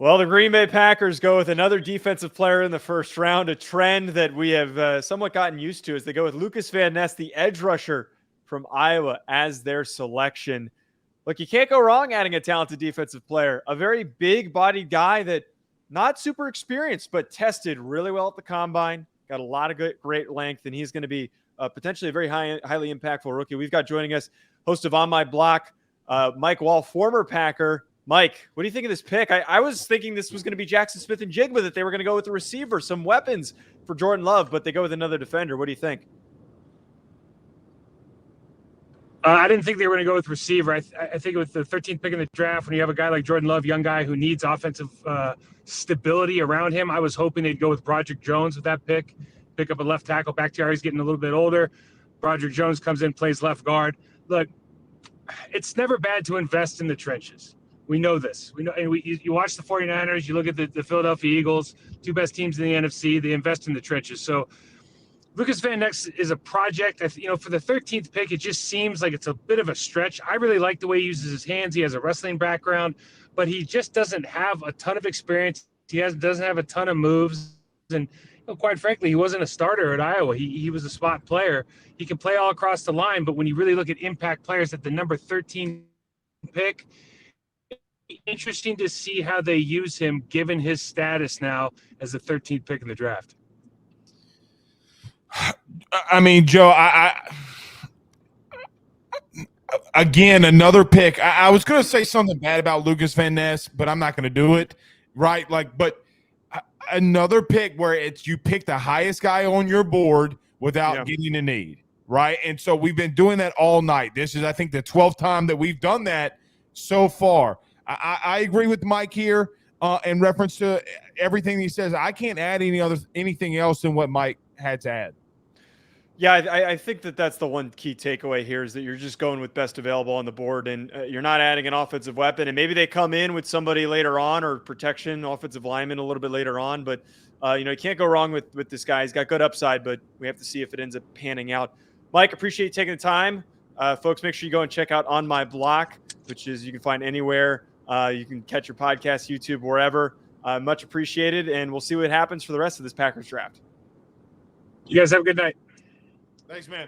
Well, the Green Bay Packers go with another defensive player in the first round, a trend that we have somewhat gotten used to as they go with Lukas Van Ness, the edge rusher from Iowa, as their selection. Look, you can't go wrong adding a talented defensive player, a very big-bodied guy that not super experienced, but tested really well at the combine, got a lot of great length, and he's going to be potentially a very highly impactful rookie. We've got joining us, host of On My Block, Mike Wahle, former Packer. Mike, what do you think of this pick? I was thinking this was going to be Jackson Smith-Njigba, that they were going to go with the receiver, some weapons for Jordan Love, but they go with another defender. What do you think? I didn't think they were going to go with receiver. I think with the 13th pick in the draft, when you have a guy like Jordan Love, young guy who needs offensive stability around him, I was hoping they'd go with Broderick Jones with that pick up a left tackle. Bakhtiari's getting a little bit older. Broderick Jones comes in, plays left guard. Look, it's never bad to invest in the trenches. We know this. We know, and you watch the 49ers, you look at the Philadelphia Eagles, two best teams in the NFC, they invest in the trenches. So Lukas Van Ness is a project. For the 13th pick, it just seems like it's a bit of a stretch. I really like the way he uses his hands. He has a wrestling background, but he just doesn't have a ton of experience. Doesn't have a ton of moves. And quite frankly, he wasn't a starter at Iowa. He was a spot player. He can play all across the line, but when you really look at impact players at the number 13 pick, interesting to see how they use him given his status now as the 13th pick in the draft. I mean, Joe, again, another pick. I was going to say something bad about Lukas Van Ness, but I'm not going to do it, right? But another pick where it's you pick the highest guy on your board without getting a need, right? And so we've been doing that all night. This is, I think, the 12th time that we've done that so far. I agree with Mike here in reference to everything he says. I can't add anything else than what Mike had to add. Yeah, I think that's the one key takeaway here is that you're just going with best available on the board, and you're not adding an offensive weapon. And maybe they come in with somebody later on or protection, offensive lineman a little bit later on. But, you can't go wrong with this guy. He's got good upside, but we have to see if it ends up panning out. Mike, appreciate you taking the time. Folks, make sure you go and check out On My Block, which is you can find anywhere. You can catch your podcast, YouTube, wherever. Much appreciated, and we'll see what happens for the rest of this Packers draft. You guys have a good night. Thanks, man.